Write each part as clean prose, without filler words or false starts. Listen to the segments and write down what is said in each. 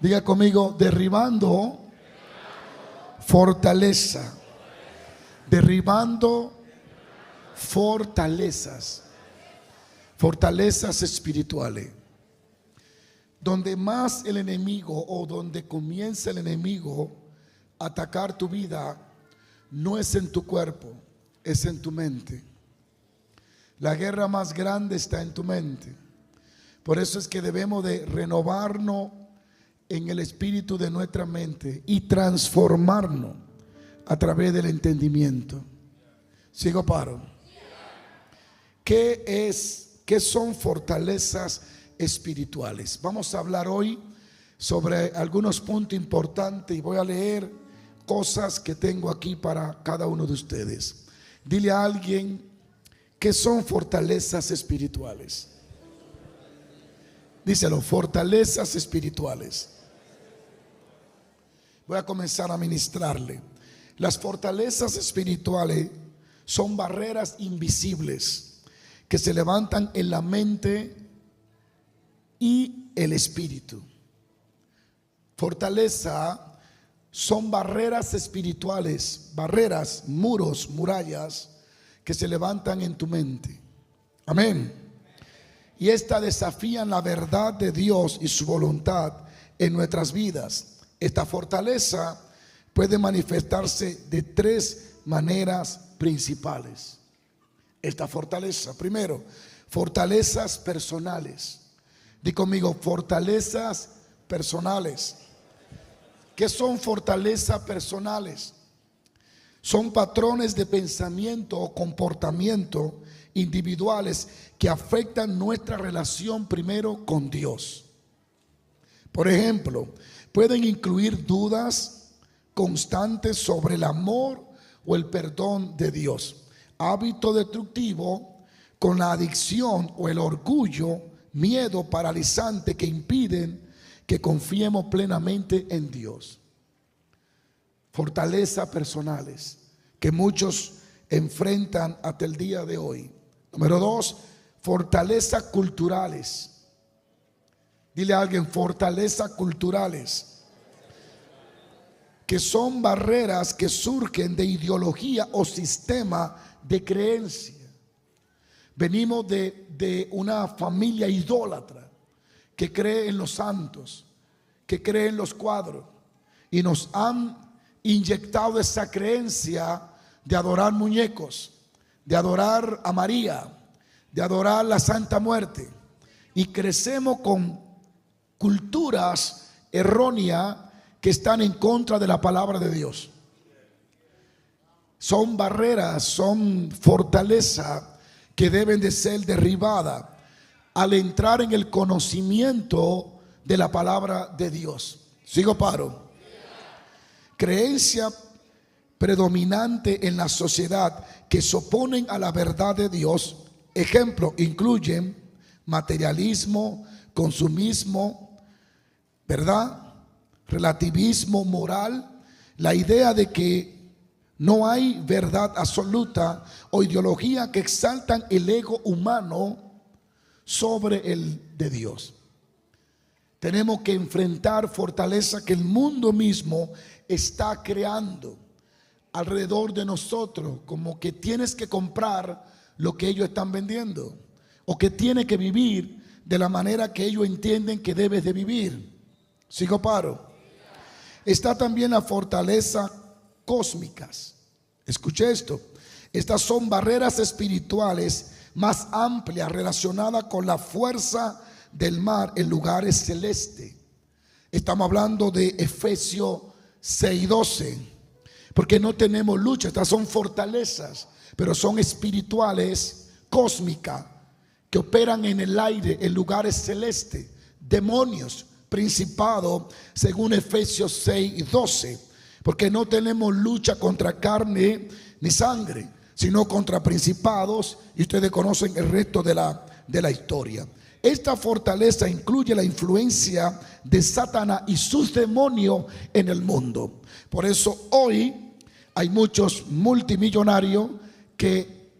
Diga conmigo, derribando fortaleza. Derribando fortalezas. Fortalezas espirituales. Donde más el enemigo o donde comienza el enemigo a atacar tu vida, no es en tu cuerpo, es en tu mente. La guerra más grande está en tu mente. Por eso es que debemos de renovarnos en el espíritu de nuestra mente y transformarnos a través del entendimiento. Sigo paro. ¿Qué son fortalezas espirituales? Vamos a hablar hoy sobre algunos puntos importantes y voy a leer cosas que tengo aquí para cada uno de ustedes. Dile a alguien, ¿qué son fortalezas espirituales? Díselo, fortalezas espirituales. Voy a comenzar a ministrarle. Las fortalezas espirituales son barreras invisibles que se levantan en la mente y el espíritu. Fortaleza son barreras espirituales, barreras, muros, murallas que se levantan en tu mente. Amén. Y esta desafían la verdad de Dios y su voluntad en nuestras vidas. Esta fortaleza puede manifestarse de tres maneras principales. Esta fortaleza, primero, fortalezas personales. Di conmigo, fortalezas personales. ¿Qué son fortalezas personales? Son patrones de pensamiento o comportamiento individuales que afectan nuestra relación primero con Dios. Por ejemplo, pueden incluir dudas constantes sobre el amor o el perdón de Dios, hábito destructivo con la adicción o el orgullo, miedo paralizante que impiden que confiemos plenamente en Dios. Fortalezas personales que muchos enfrentan hasta el día de hoy. Número dos, fortalezas culturales. Dile a alguien, fortalezas culturales, que son barreras que surgen de ideología o sistema de creencia. Venimos de una familia idólatra que cree en los santos, que cree en los cuadros, y nos han inyectado esa creencia de adorar muñecos, de adorar a María, de adorar la Santa Muerte, y crecemos con culturas erróneas que están en contra de la palabra de Dios. Son barreras, son fortalezas que deben de ser derribadas al entrar en el conocimiento de la palabra de Dios. Sigo paro. Creencia predominante en la sociedad que se oponen a la verdad de Dios. Ejemplo, incluyen materialismo, consumismo, ¿verdad? Relativismo moral, la idea de que no hay verdad absoluta o ideología que exaltan el ego humano sobre el de Dios. Tenemos que enfrentar fortaleza que el mundo mismo está creando alrededor de nosotros, como que tienes que comprar lo que ellos están vendiendo o que tienes que vivir de la manera que ellos entienden que debes de vivir. Sigo paro. Está también la fortaleza cósmicas. Escuche esto. Estas son barreras espirituales más amplias relacionadas con la fuerza del mar en lugares celestes. Estamos hablando de Efesios 6:12. Porque no tenemos lucha. Estas son fortalezas, pero son espirituales, cósmicas, que operan en el aire, en lugares celestes. Demonios, principado, según Efesios 6:12, porque no tenemos lucha contra carne ni sangre, sino contra principados, y ustedes conocen el resto de la historia. Esta fortaleza incluye la influencia de Satanás y sus demonios en el mundo. Por eso hoy hay muchos multimillonarios que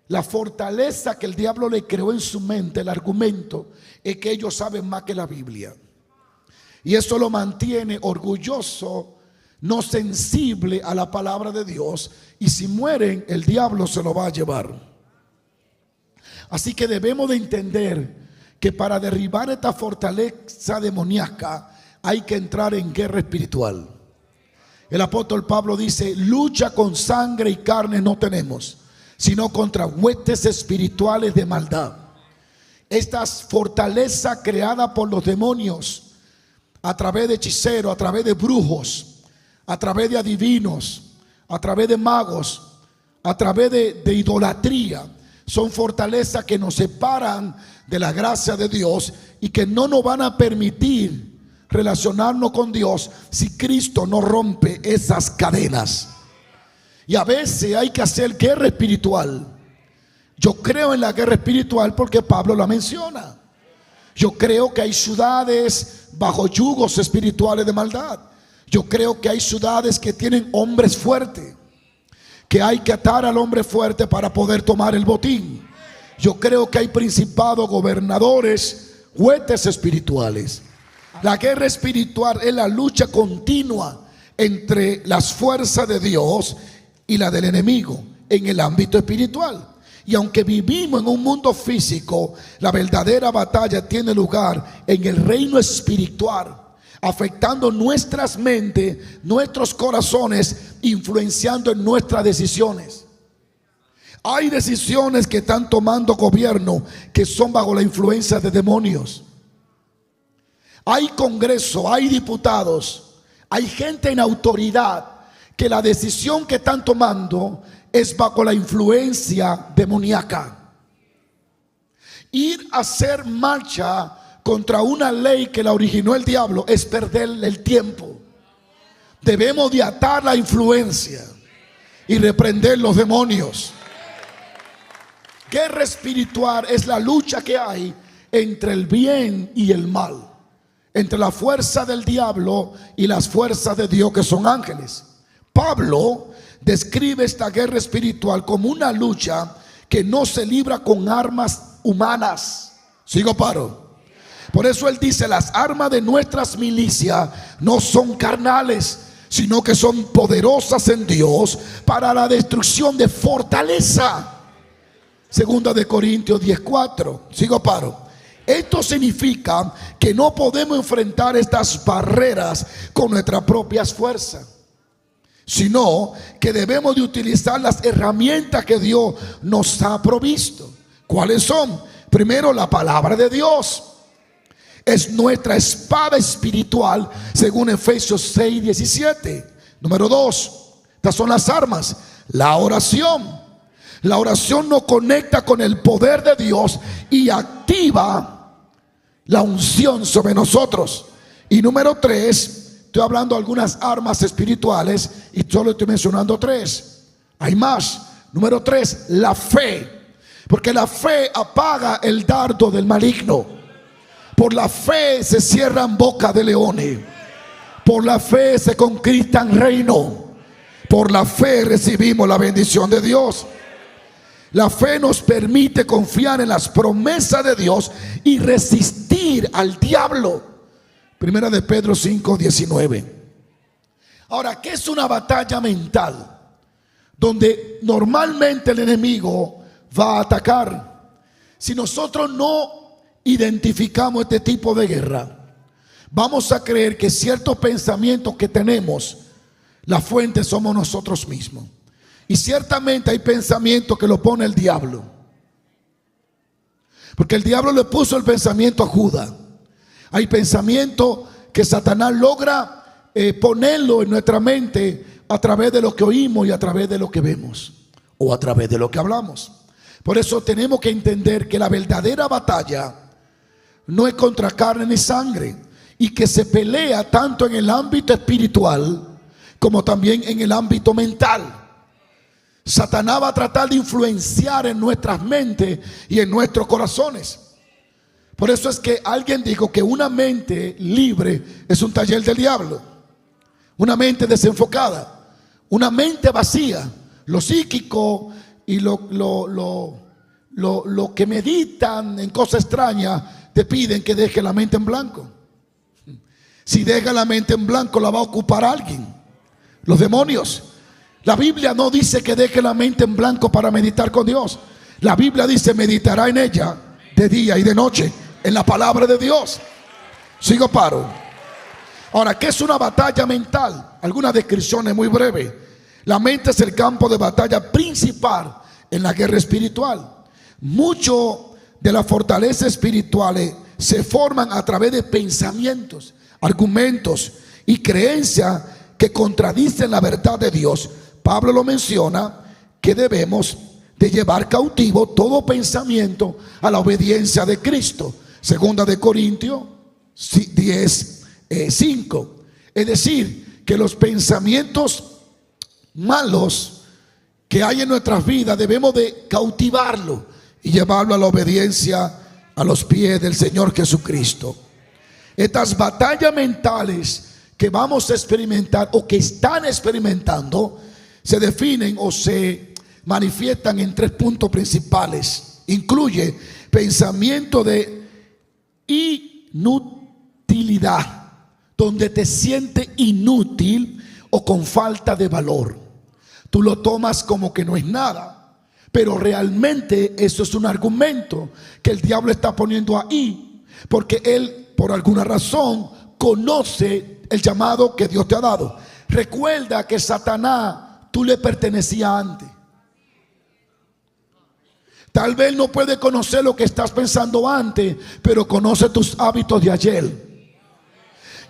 la fortaleza que el diablo le creó en su mente, el argumento, es que ellos saben más que la Biblia. Y eso lo mantiene orgulloso, no sensible a la palabra de Dios. Y si mueren, el diablo se lo va a llevar. Así que debemos de entender que para derribar esta fortaleza demoníaca hay que entrar en guerra espiritual. El apóstol Pablo dice: lucha con sangre y carne no tenemos, sino contra huestes espirituales de maldad. Esta fortaleza creada por los demonios a través de hechiceros, a través de brujos, a través de adivinos, a través de magos, a través de idolatría, son fortalezas que nos separan de la gracia de Dios y que no nos van a permitir relacionarnos con Dios si Cristo no rompe esas cadenas. Y a veces hay que hacer guerra espiritual. Yo creo en la guerra espiritual porque Pablo la menciona. Yo creo que hay ciudades bajo yugos espirituales de maldad. Yo creo que hay ciudades que tienen hombres fuertes, que hay que atar al hombre fuerte para poder tomar el botín. Yo creo que hay principados, gobernadores, huestes espirituales. La guerra espiritual es la lucha continua entre las fuerzas de Dios y la del enemigo en el ámbito espiritual. Y aunque vivimos en un mundo físico, la verdadera batalla tiene lugar en el reino espiritual, afectando nuestras mentes, nuestros corazones, influenciando en nuestras decisiones. Hay decisiones que están tomando gobierno que son bajo la influencia de demonios. Hay congreso, hay diputados, hay gente en autoridad que la decisión que están tomando es bajo la influencia demoníaca. Ir a hacer marcha contra una ley que la originó el diablo es perder el tiempo. Debemos de atar la influencia y reprender los demonios. Guerra espiritual es la lucha que hay entre el bien y el mal, entre la fuerza del diablo y las fuerzas de Dios, que son ángeles. Pablo describe esta guerra espiritual como una lucha que no se libra con armas humanas. ¿Sigo, paro? Por eso él dice: las armas de nuestras milicias no son carnales, sino que son poderosas en Dios para la destrucción de fortaleza. Segunda de Corintios 10:4. ¿Sigo, paro? Esto significa que no podemos enfrentar estas barreras con nuestras propias fuerzas, sino que debemos de utilizar las herramientas que Dios nos ha provisto. ¿Cuáles son? Primero, la palabra de Dios es nuestra espada espiritual, según Efesios 6:17. Número 2, estas son las armas. La oración. La oración nos conecta con el poder de Dios y activa la unción sobre nosotros. Y número 3, estoy hablando de algunas armas espirituales y solo estoy mencionando 3. Hay más. Número 3, la fe. Porque la fe apaga el dardo del maligno. Por la fe se cierran bocas de leones. Por la fe se conquistan reinos. Por la fe recibimos la bendición de Dios. La fe nos permite confiar en las promesas de Dios y resistir al diablo. Primera de Pedro 5:19. Ahora, ¿qué es una batalla mental? Donde normalmente el enemigo va a atacar. Si nosotros no identificamos este tipo de guerra, vamos a creer que ciertos pensamientos que tenemos, la fuente somos nosotros mismos. Y ciertamente hay pensamientos que lo pone el diablo, porque el diablo le puso el pensamiento a Judas. Hay pensamientos que Satanás logra ponerlo en nuestra mente a través de lo que oímos y a través de lo que vemos o a través de lo que hablamos. Por eso tenemos que entender que la verdadera batalla no es contra carne ni sangre, y que se pelea tanto en el ámbito espiritual como también en el ámbito mental. Satanás va a tratar de influenciar en nuestras mentes y en nuestros corazones. Por eso es que alguien dijo que una mente libre es un taller del diablo. Una mente desenfocada, una mente vacía, lo psíquico y lo que meditan en cosas extrañas te piden que deje la mente en blanco. Si deja la mente en blanco, la va a ocupar alguien. Los demonios. La Biblia no dice que deje la mente en blanco para meditar con Dios. La Biblia dice: meditará en ella de día y de noche, en la palabra de Dios. Sigo, paro. Ahora, ¿qué es una batalla mental? Algunas descripciones muy breves. La mente es el campo de batalla principal en la guerra espiritual. Mucho de las fortalezas espirituales se forman a través de pensamientos, argumentos y creencias que contradicen la verdad de Dios. Pablo lo menciona, que debemos de llevar cautivo todo pensamiento a la obediencia de Cristo. Segunda de Corintios 10:5. Es decir, que los pensamientos malos que hay en nuestras vidas debemos de cautivarlo y llevarlo a la obediencia a los pies del Señor Jesucristo. Estas batallas mentales que vamos a experimentar o que están experimentando se definen o se manifiestan en 3 puntos principales. Incluye pensamiento de inutilidad, donde te sientes inútil o con falta de valor. Tú lo tomas como que no es nada, pero realmente eso es un argumento que el diablo está poniendo ahí, porque él, por alguna razón, conoce el llamado que Dios te ha dado. Recuerda que Satanás, tú le pertenecías antes. Tal vez no puede conocer lo que estás pensando antes, pero conoce tus hábitos de ayer.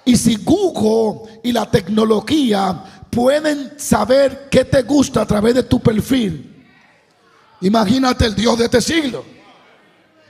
Y si Google y la tecnología pueden saber qué te gusta a través de tu perfil, imagínate el Dios de este siglo.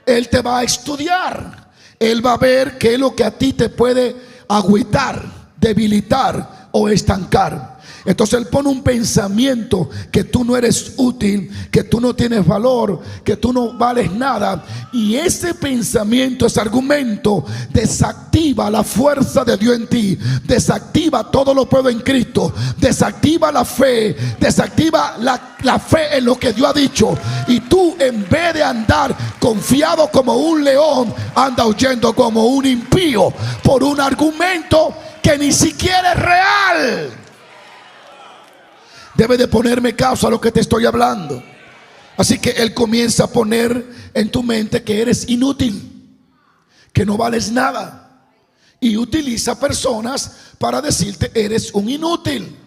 Él te va a estudiar. Él va a ver qué es lo que a ti te puede agüitar, debilitar o estancar. Entonces él pone un pensamiento que tú no eres útil, que tú no tienes valor, que tú no vales nada. Y ese pensamiento, ese argumento, desactiva la fuerza de Dios en ti, desactiva todo lo puedo en Cristo, desactiva la fe, desactiva la fe en lo que Dios ha dicho. Y tú, en vez de andar confiado como un león, anda huyendo como un impío por un argumento que ni siquiera es real. Debe de ponerme caso a lo que te estoy hablando. Así que él comienza a poner en tu mente que eres inútil, que no vales nada, y utiliza personas para decirte: eres un inútil,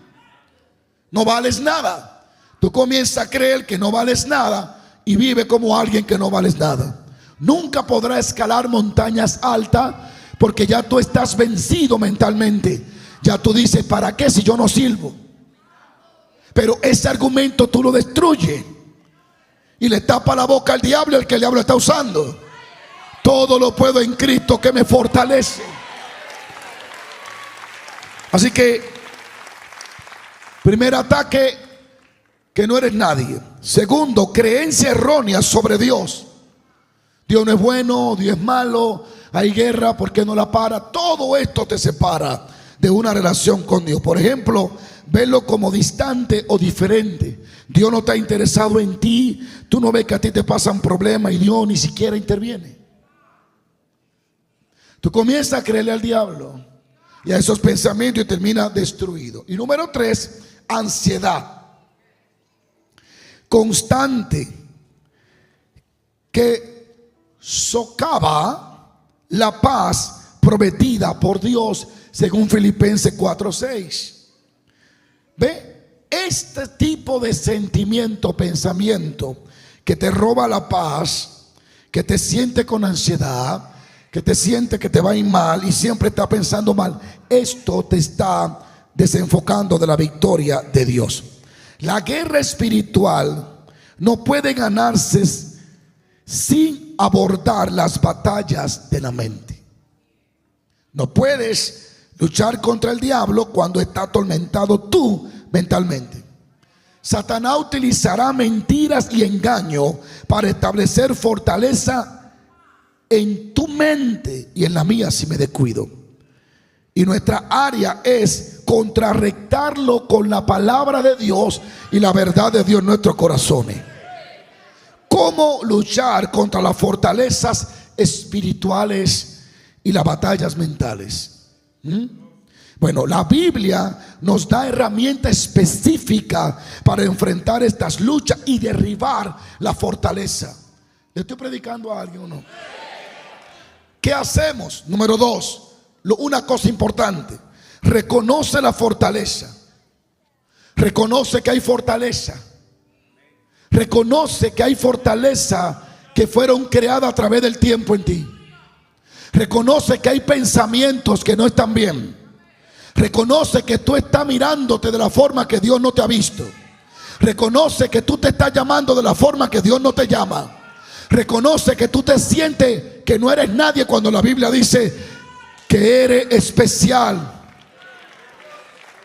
no vales nada. Tú comienzas a creer que no vales nada y vive como alguien que no vales nada. Nunca podrás escalar montañas altas, porque ya tú estás vencido mentalmente. Ya tú dices: ¿para qué si yo no sirvo? Pero ese argumento tú lo destruyes y le tapa la boca al diablo, el que el diablo está usando. Todo lo puedo en Cristo que me fortalece. Así que, primer ataque, que no eres nadie. Segundo, creencia errónea sobre Dios. Dios no es bueno, Dios es malo, hay guerra, ¿por qué no la para? Todo esto te separa de una relación con Dios. Por ejemplo, verlo como distante o diferente. Dios no está interesado en ti. Tú no ves que a ti te pasan problemas y Dios ni siquiera interviene. Tú comienzas a creerle al diablo y a esos pensamientos y termina destruido. Y número 3, ansiedad constante que socava la paz prometida por Dios, según Filipenses 4:6. ¿Ve? Este tipo de sentimiento, pensamiento que te roba la paz, que te siente con ansiedad, que te siente que te va a ir mal y siempre está pensando mal, esto te está desenfocando de la victoria de Dios. La guerra espiritual no puede ganarse sin abordar las batallas de la mente. No puedes luchar contra el diablo cuando está atormentado tú mentalmente. Satanás utilizará mentiras y engaño para establecer fortaleza en tu mente y en la mía si me descuido. Y nuestra área es contrarrestarlo con la palabra de Dios y la verdad de Dios en nuestros corazones. ¿Cómo luchar contra las fortalezas espirituales y las batallas mentales? Bueno, la Biblia nos da herramienta específica para enfrentar estas luchas y derribar la fortaleza. ¿Le estoy predicando a alguien o no? ¿Qué hacemos? Número 2, una cosa importante: reconoce la fortaleza. Reconoce que hay fortaleza. Reconoce que hay fortaleza que fueron creadas a través del tiempo en ti. Reconoce que hay pensamientos que no están bien. Reconoce que tú estás mirándote de la forma que Dios no te ha visto. Reconoce que tú te estás llamando de la forma que Dios no te llama. Reconoce que tú te sientes que no eres nadie cuando la Biblia dice que eres especial.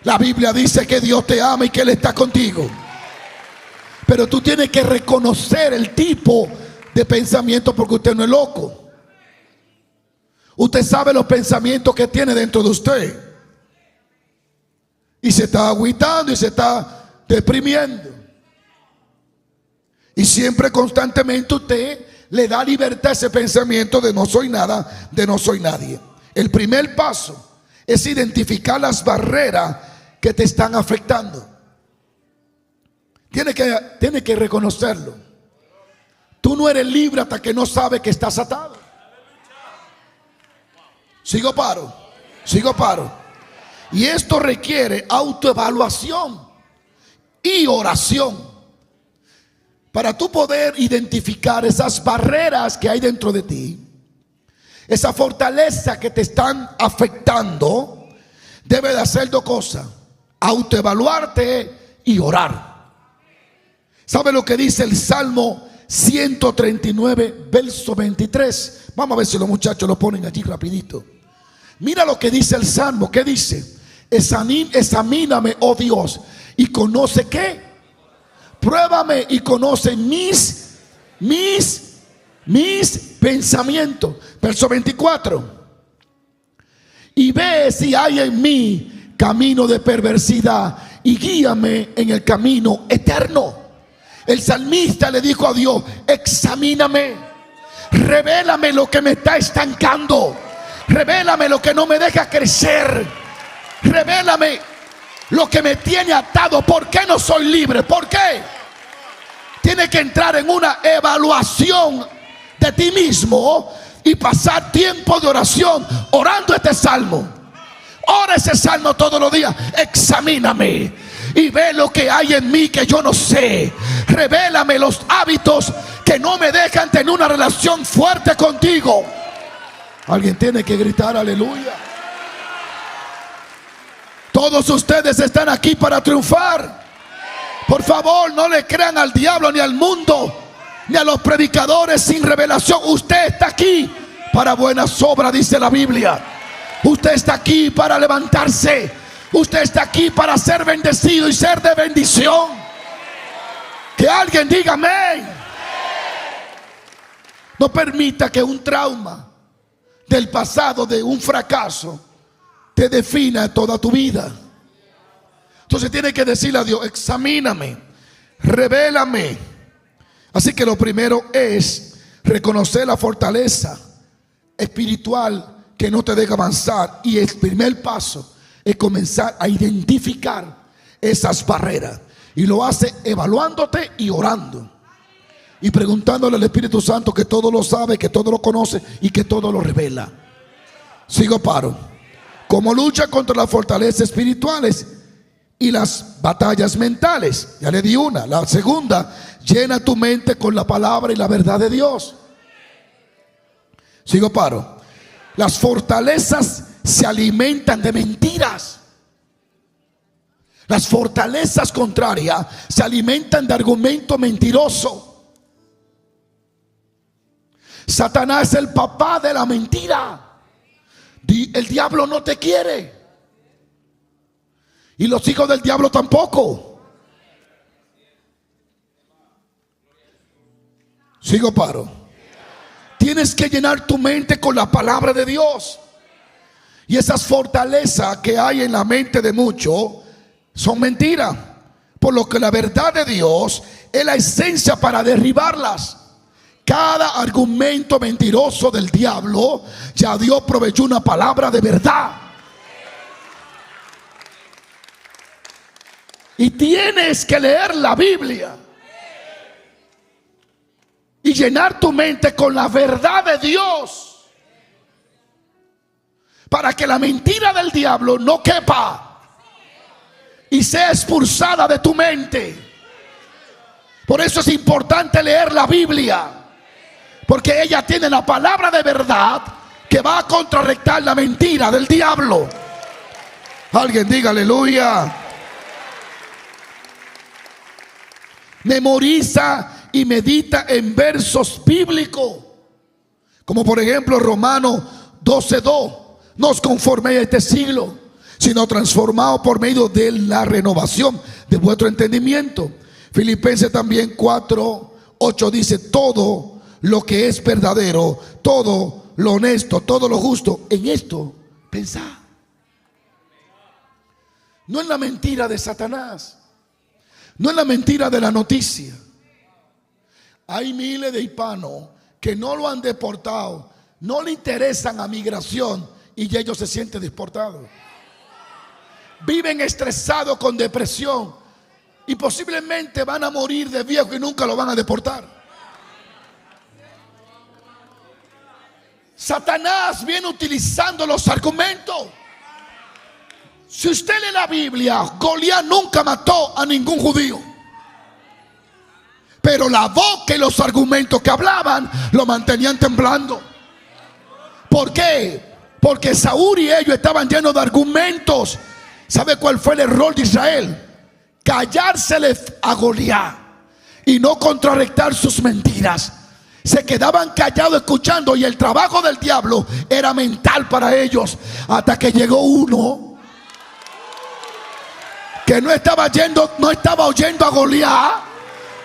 La Biblia dice que Dios te ama y que Él está contigo. Pero tú tienes que reconocer el tipo de pensamiento, porque usted no es loco. Usted sabe los pensamientos que tiene dentro de usted. Y se está agüitando y se está deprimiendo. Y siempre, constantemente, usted le da libertad a ese pensamiento de no soy nada, de no soy nadie. El primer paso es identificar las barreras que te están afectando. Tiene que reconocerlo. Tú no eres libre hasta que no sabes que estás atado. Sigo paro. Y esto requiere autoevaluación y oración para tú poder identificar esas barreras que hay dentro de ti. Esa fortaleza que te están afectando. Debe de hacer 2 cosas: autoevaluarte y orar. ¿Sabe lo que dice el Salmo 139, verso 23? Vamos a ver si los muchachos lo ponen allí rapidito. Mira lo que dice el Salmo. ¿Qué dice? Examíname, oh Dios, y conoce ¿qué? Pruébame y conoce mis pensamientos. Verso 24. Y ve si hay en mí camino de perversidad y guíame en el camino eterno. El salmista le dijo a Dios: examíname, revélame lo que me está estancando, revélame lo que no me deja crecer, revélame lo que me tiene atado. ¿Por qué no soy libre? ¿Por qué? Tienes que entrar en una evaluación de ti mismo y pasar tiempo de oración orando este salmo. Ora ese salmo todos los días. Examíname y ve lo que hay en mí que yo no sé. Revélame los hábitos que no me dejan tener una relación fuerte contigo. Alguien tiene que gritar aleluya. Todos ustedes están aquí para triunfar. Por favor, no le crean al diablo ni al mundo ni a los predicadores sin revelación. Usted está aquí para buenas obras, dice la Biblia. Usted está aquí para levantarse. Usted está aquí para ser bendecido y ser de bendición. Que alguien diga amén. No permita que un trauma del pasado, de un fracaso, te defina toda tu vida. Entonces tiene que decirle a Dios: examíname, revélame. Así que lo primero es reconocer la fortaleza espiritual que no te deja avanzar. Y el primer paso es comenzar a identificar esas barreras. Y lo hace evaluándote y orando. Y preguntándole al Espíritu Santo, que todo lo sabe, que todo lo conoce y que todo lo revela. Sigo paro. Como lucha contra las fortalezas espirituales y las batallas mentales. Ya le di una. La segunda: llena tu mente con la palabra y la verdad de Dios. Sigo paro. Las fortalezas se alimentan de mentiras. Las fortalezas contrarias se alimentan de argumentos mentirosos. Satanás es el papá de la mentira. El diablo no te quiere. Y los hijos del diablo tampoco. Sigo paro. Tienes que llenar tu mente con la palabra de Dios. Y esas fortalezas que hay en la mente de muchos son mentiras. Por lo que la verdad de Dios es la esencia para derribarlas. Cada argumento mentiroso del diablo, ya Dios proveyó una palabra de verdad. Y tienes que leer la Biblia y llenar tu mente con la verdad de Dios, para que la mentira del diablo no quepa y sea expulsada de tu mente. Por eso es importante leer la Biblia, porque ella tiene la palabra de verdad que va a contrarrestar la mentira del diablo. Alguien diga aleluya. Memoriza y medita en versos bíblicos, como por ejemplo Romanos 12:2. No os conforméis a este siglo, sino transformados por medio de la renovación de vuestro entendimiento. Filipenses también 4:8 dice: todo lo que es verdadero, todo lo honesto, todo lo justo, en esto pensad. No en la mentira de Satanás, no en la mentira de la noticia. Hay miles de hispanos que no lo han deportado, no le interesan a migración y ellos se sienten deportados. Viven estresados con depresión y posiblemente van a morir de viejo y nunca lo van a deportar. Satanás viene utilizando los argumentos. Si usted lee la Biblia, Goliat nunca mató a ningún judío, pero la boca y los argumentos que hablaban lo mantenían temblando. ¿Por qué? Porque Saúl y ellos estaban llenos de argumentos. ¿Sabe cuál fue el error de Israel? Callársele a Goliat y no contrarrestar sus mentiras. Se quedaban callados escuchando, y el trabajo del diablo era mental para ellos, hasta que llegó uno que no estaba oyendo a Goliat,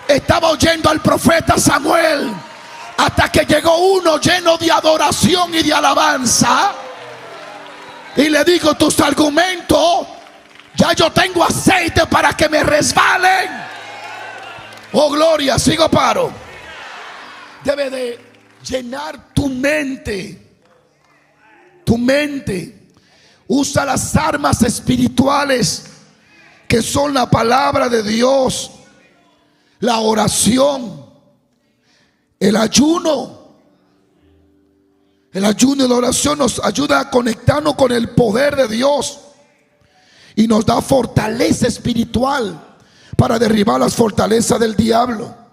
estaba oyendo al profeta Samuel. Hasta que llegó uno lleno de adoración y de alabanza, y le digo: tus argumentos, ya yo tengo aceite para que me resbalen. Oh gloria, sigo paro. Debe de llenar tu mente. Tu mente. Usa las armas espirituales, que son la palabra de Dios, la oración, el ayuno. El ayuno y la oración nos ayuda a conectarnos con el poder de Dios y nos da fortaleza espiritual para derribar las fortalezas del diablo.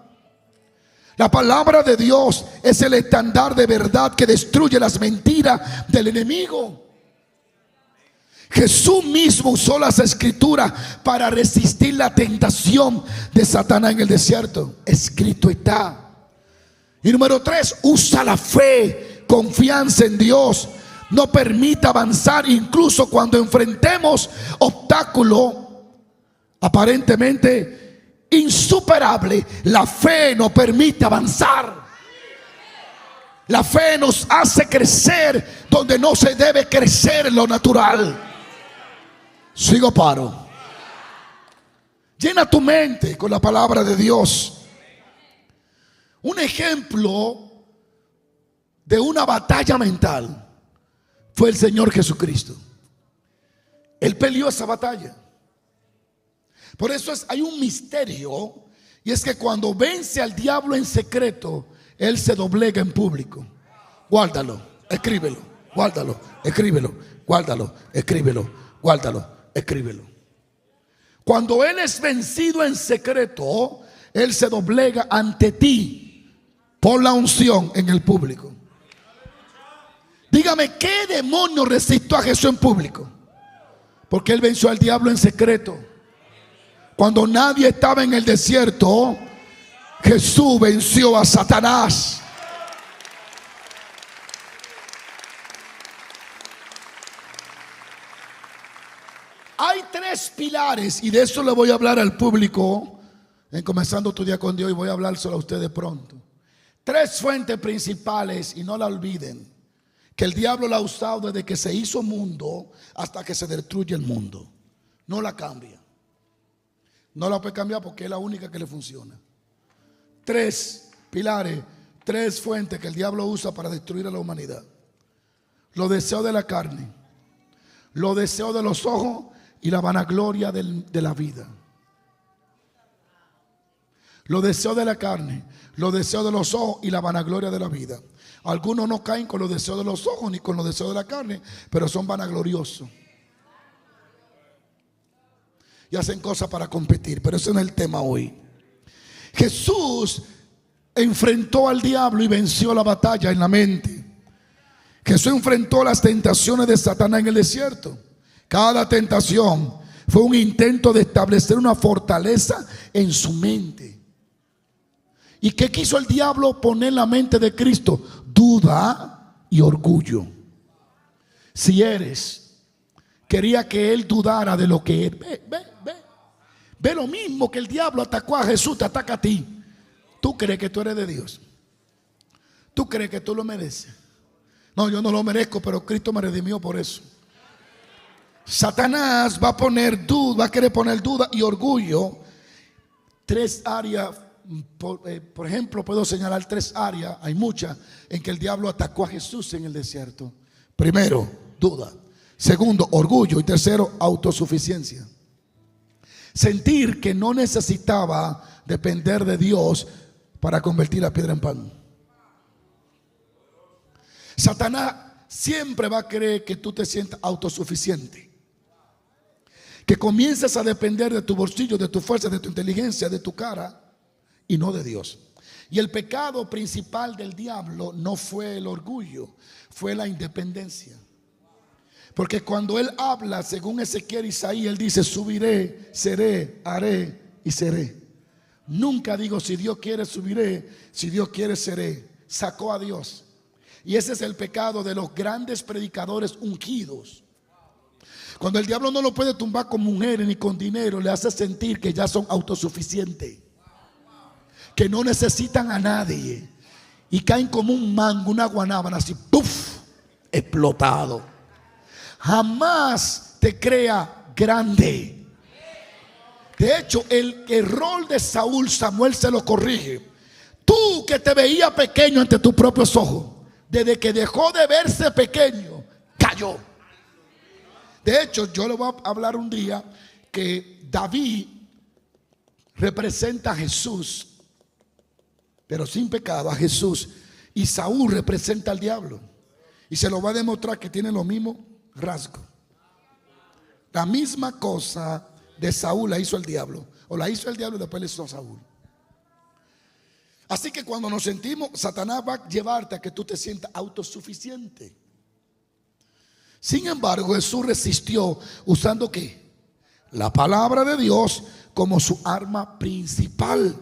La palabra de Dios es el estándar de verdad que destruye las mentiras del enemigo. Jesús mismo usó las escrituras para resistir la tentación de Satanás en el desierto. Escrito está. Y número 3, usa la fe, confianza en Dios. No permita avanzar incluso cuando enfrentemos obstáculos aparentemente insuperables. La fe nos permite avanzar. La fe nos hace crecer donde no se debe crecer en lo natural. Sigo paro. Llena tu mente con la palabra de Dios. Un ejemplo de una batalla mental fue el Señor Jesucristo. Él peleó esa batalla. Por eso hay un misterio, y es que cuando vence al diablo en secreto, Él se doblega en público. Guárdalo, escríbelo, guárdalo, escríbelo, guárdalo, escríbelo, guárdalo, escríbelo. Cuando Él es vencido en secreto, Él se doblega ante ti por la unción en el público. Dígame, ¿qué demonio resistió a Jesús en público? Porque Él venció al diablo en secreto. Cuando nadie estaba en el desierto, Jesús venció a Satanás. Hay 3 pilares, y de eso le voy a hablar al público en Comenzando tu Día con Dios, y voy a hablar solo a ustedes pronto. 3 fuentes principales, y no la olviden, que el diablo la ha usado desde que se hizo mundo hasta que se destruye el mundo. No la cambia. No la puede cambiar porque es la única que le funciona. 3 pilares, 3 fuentes que el diablo usa para destruir a la humanidad: los deseos de la carne, los deseos de los ojos y la vanagloria de la vida. los deseos de la carne, los deseos de los ojos y la vanagloria de la vida. Algunos no caen con los deseos de los ojos ni con los deseos de la carne, pero son vanagloriosos y hacen cosas para competir. Pero ese no es el tema hoy. Jesús enfrentó al diablo y venció la batalla en la mente. Jesús enfrentó las tentaciones de Satanás en el desierto. Cada tentación fue un intento de establecer una fortaleza en su mente. ¿Y qué quiso el diablo poner en la mente de Cristo? Duda y orgullo. Si eres, quería que él dudara de lo que es. Ve lo mismo que el diablo atacó a Jesús, te ataca a ti. Tú crees que tú eres de Dios. Tú crees que tú lo mereces. No, yo no lo merezco, pero Cristo me redimió por eso. Satanás va a poner duda, va a querer poner duda y orgullo. Tres áreas, por ejemplo, puedo señalar tres áreas, hay muchas, en que el diablo atacó a Jesús en el desierto. Primero, duda. Segundo, orgullo. Y tercero, autosuficiencia. Sentir que no necesitaba depender de Dios para convertir la piedra en pan. Satanás siempre va a querer que tú te sientas autosuficiente, que comiences a depender de tu bolsillo, de tu fuerza, de tu inteligencia, de tu cara y no de Dios. Y el pecado principal del diablo no fue el orgullo, fue la independencia. Porque cuando él habla, según Ezequiel, Isaías, él dice: subiré, seré, haré y seré. Nunca digo si Dios quiere subiré, si Dios quiere seré. Sacó a Dios. Y ese es el pecado de los grandes predicadores ungidos. Cuando el diablo no lo puede tumbar con mujeres ni con dinero, le hace sentir que ya son autosuficientes, que no necesitan a nadie, y caen como un mango, una guanábana, así, ¡puf!, explotado. Jamás te crea grande. De hecho, el error de Saúl, Samuel se lo corrige. Tú que te veías pequeño ante tus propios ojos, desde que dejó de verse pequeño, cayó. De hecho, yo le voy a hablar un día que David representa a Jesús, pero sin pecado, a Jesús. Y Saúl representa al diablo. Y se lo va a demostrar que tiene los mismos rasgos. La misma cosa de Saúl la hizo el diablo. O la hizo el diablo y después la hizo Saúl. Así que cuando nos sentimos, Satanás va a llevarte a que tú te sientas autosuficiente. Sin embargo, Jesús resistió usando ¿qué? La palabra de Dios como su arma principal.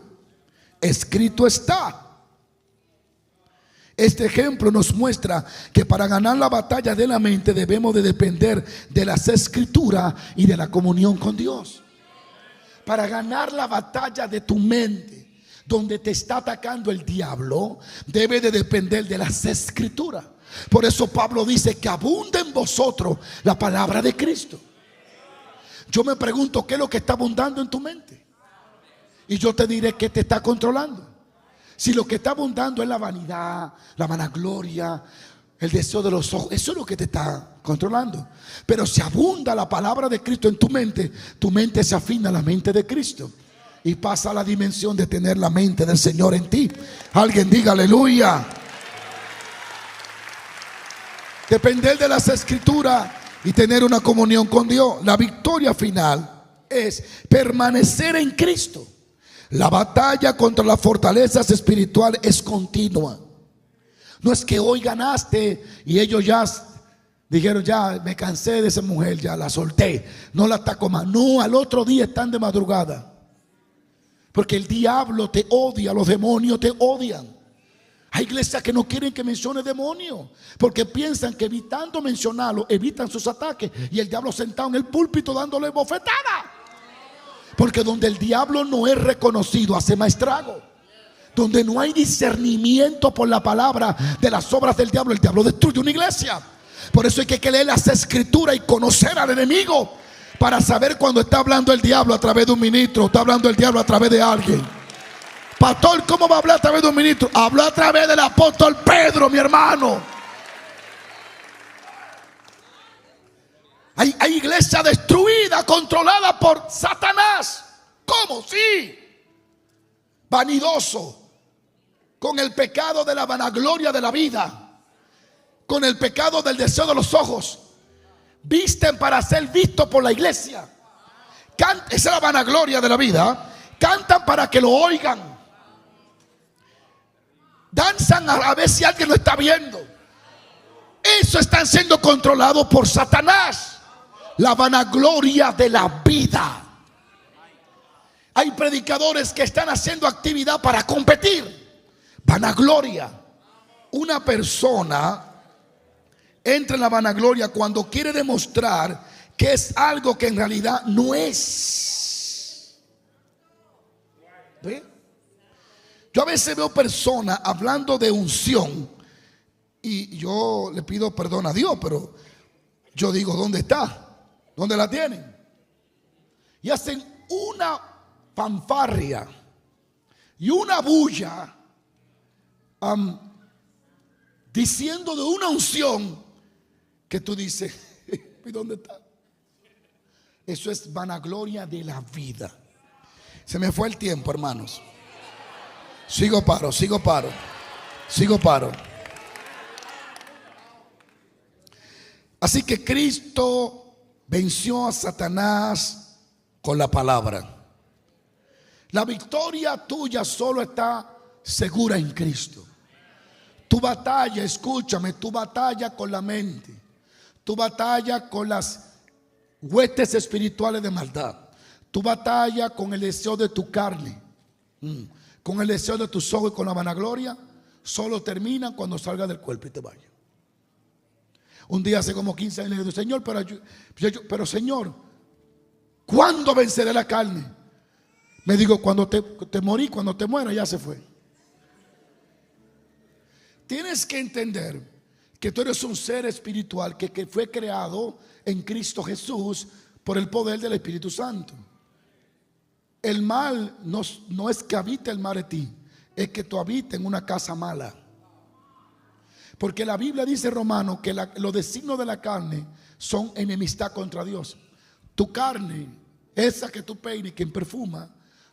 Escrito está. Este ejemplo nos muestra que para ganar la batalla de la mente debemos de depender de las escrituras y de la comunión con Dios. Para ganar la batalla de tu mente, donde te está atacando el diablo, debe de depender de las escrituras. Por eso Pablo dice que abunde en vosotros la palabra de Cristo. Yo me pregunto, ¿qué es lo que está abundando en tu mente? Y yo te diré qué te está controlando. Si lo que está abundando es la vanidad, la vanagloria, el deseo de los ojos, eso es lo que te está controlando. Pero si abunda la palabra de Cristo en tu mente se afina a la mente de Cristo y pasa a la dimensión de tener la mente del Señor en ti. Alguien diga aleluya. Depender de las escrituras y tener una comunión con Dios. La victoria final es permanecer en Cristo. La batalla contra las fortalezas espirituales es continua. No es que hoy ganaste y ellos ya dijeron: ya me cansé de esa mujer, ya la solté, no la ataco más. No, al otro día están de madrugada. Porque el diablo te odia, los demonios te odian. Hay iglesias que no quieren que mencione demonios, porque piensan que evitando mencionarlo evitan sus ataques. Y el diablo sentado en el púlpito dándole bofetada. Porque donde el diablo no es reconocido, hace más estrago. Donde no hay discernimiento por la palabra de las obras del diablo, el diablo destruye una iglesia. Por eso hay que leer las escrituras y conocer al enemigo, para saber cuando está hablando el diablo a través de un ministro, o está hablando el diablo a través de alguien. Pastor, ¿cómo va a hablar a través de un ministro? Habló a través del apóstol Pedro, mi hermano. Hay iglesia destruida, controlada por Satanás. ¿Cómo? Sí. vanidoso, con el pecado de la vanagloria de la vida, con el pecado del deseo de los ojos. Visten para ser vistos por la iglesia. Esa es la vanagloria de la vida. Cantan para que lo oigan. Danzan a ver si alguien lo está viendo. Eso están siendo controlados por Satanás. La vanagloria de la vida. Hay predicadores que están haciendo actividad para competir. Vanagloria. Una persona entra en la vanagloria cuando quiere demostrar que es algo que en realidad no es. ¿Ve? Yo a veces veo personas hablando de unción y yo le pido perdón a Dios, pero yo digo, ¿dónde está? ¿Dónde la tienen? Y hacen una fanfarria y una bulla diciendo de una unción que tú dices, ¿y dónde está? Eso es vanagloria de la vida. Se me fue el tiempo, hermanos. Sigo paro. Así que Cristo venció a Satanás con la palabra. La victoria tuya solo está segura en Cristo. Tu batalla, escúchame, tu batalla con la mente, tu batalla con las huestes espirituales de maldad, tu batalla con el deseo de tu carne, con el deseo de tus ojos y con la vanagloria, solo termina cuando salga del cuerpo y te vaya. Un día hace como 15 años le digo, Señor, pero Señor, ¿cuándo venceré la carne? Me digo, cuando te morí, cuando te muera, ya se fue. Tienes que entender que tú eres un ser espiritual que fue creado en Cristo Jesús por el poder del Espíritu Santo. El mal no es que habite el mal en ti, es que tú habites en una casa mala. Porque la Biblia dice, Romano, que los designios de la carne son enemistad contra Dios. Tu carne, esa que tú peinas y que perfuma,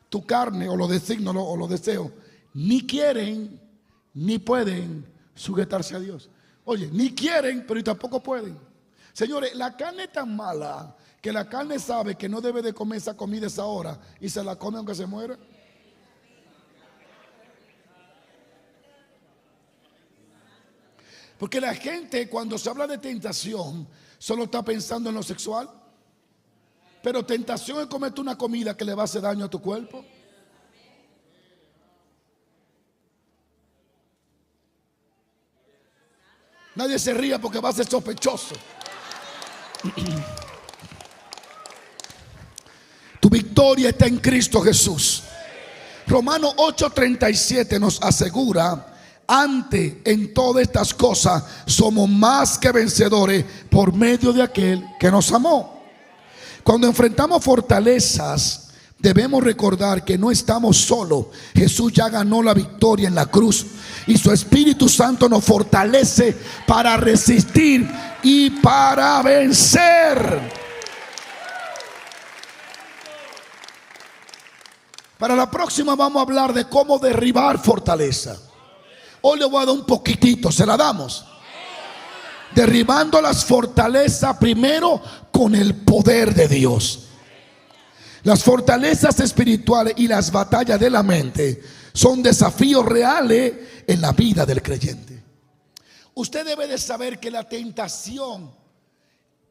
tu carne o los designios o los deseos, ni quieren ni pueden sujetarse a Dios. Oye, ni quieren, pero tampoco pueden. Señores, la carne es tan mala que la carne sabe que no debe de comer esa comida a esa hora y se la come aunque se muera. Porque la gente, cuando se habla de tentación, solo está pensando en lo sexual. Pero tentación es comerte una comida que le va a hacer daño a tu cuerpo. Nadie se ría porque va a ser sospechoso. Tu victoria está en Cristo Jesús. Romanos 8:37 nos asegura: antes en todas estas cosas somos más que vencedores por medio de aquel que nos amó. Cuando enfrentamos fortalezas, debemos recordar que no estamos solos. Jesús ya ganó la victoria en la cruz y su Espíritu Santo nos fortalece para resistir y para vencer. Para la próxima vamos a hablar de cómo derribar fortaleza. Hoy le voy a dar un poquitito, se la damos. Derribando las fortalezas primero con el poder de Dios. Las fortalezas espirituales y las batallas de la mente son desafíos reales en la vida del creyente. Usted debe de saber que la tentación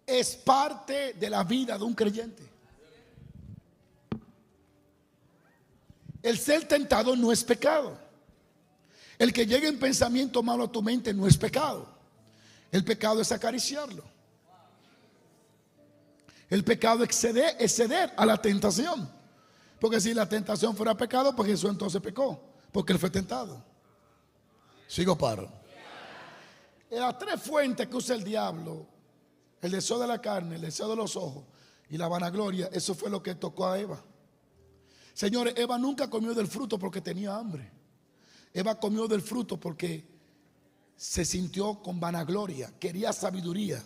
es parte de la vida de un creyente. El ser tentado no es pecado. El que llegue en pensamiento malo a tu mente no es pecado. El pecado es acariciarlo. El pecado es ceder a la tentación. Porque si la tentación fuera pecado, pues Jesús entonces pecó, porque él fue tentado. Sigo paro. Las tres fuentes que usa el diablo: el deseo de la carne, el deseo de los ojos y la vanagloria. Eso fue lo que tocó a Eva. Señores, Eva nunca comió del fruto porque tenía hambre. Eva comió del fruto porque se sintió con vanagloria, quería sabiduría.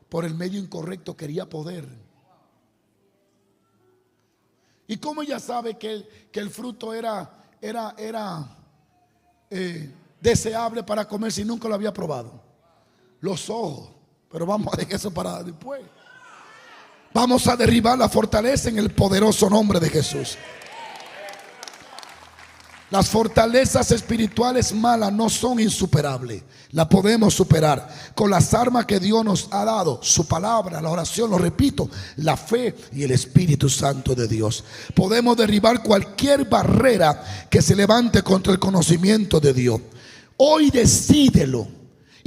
Por el medio incorrecto quería poder. ¿Y cómo ella sabe que el fruto era deseable para comer si nunca lo había probado? Los ojos. Pero vamos a dejar eso para después. Vamos a derribar la fortaleza en el poderoso nombre de Jesús. Las fortalezas espirituales malas no son insuperables. Las podemos superar con las armas que Dios nos ha dado: su palabra, la oración, lo repito, la fe y el Espíritu Santo de Dios. Podemos derribar cualquier barrera que se levante contra el conocimiento de Dios. Hoy decídelo.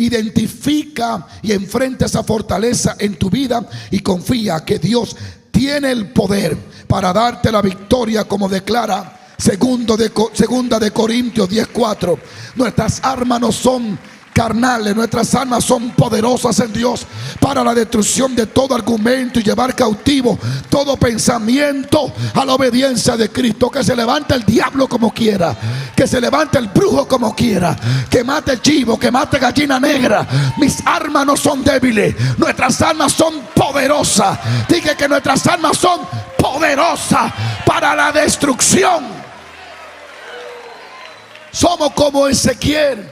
Identifica y enfrenta esa fortaleza en tu vida y confía que Dios tiene el poder para darte la victoria, como declara Segunda de Corintios 10:4. Nuestras armas no son carnales, nuestras armas son poderosas en Dios para la destrucción de todo argumento y llevar cautivo todo pensamiento a la obediencia de Cristo. Que se levante el diablo como quiera, que se levante el brujo como quiera, que mate el chivo, que mate gallina negra. Mis armas no son débiles, nuestras armas son poderosas. Dije que nuestras armas son poderosas para la destrucción. Somos como Ezequiel,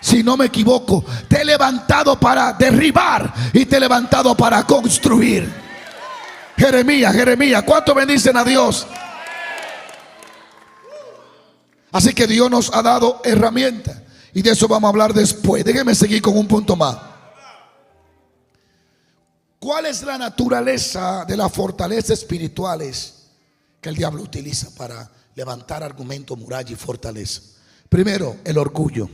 si no me equivoco. Te he levantado para derribar y te he levantado para construir. Jeremías, ¿cuánto bendicen a Dios? Así que Dios nos ha dado herramientas, y de eso vamos a hablar después. Déjenme seguir con un punto más. ¿Cuál es la naturaleza de las fortalezas espirituales que el diablo utiliza para levantar argumentos, muralla y fortaleza? Primero, el orgullo.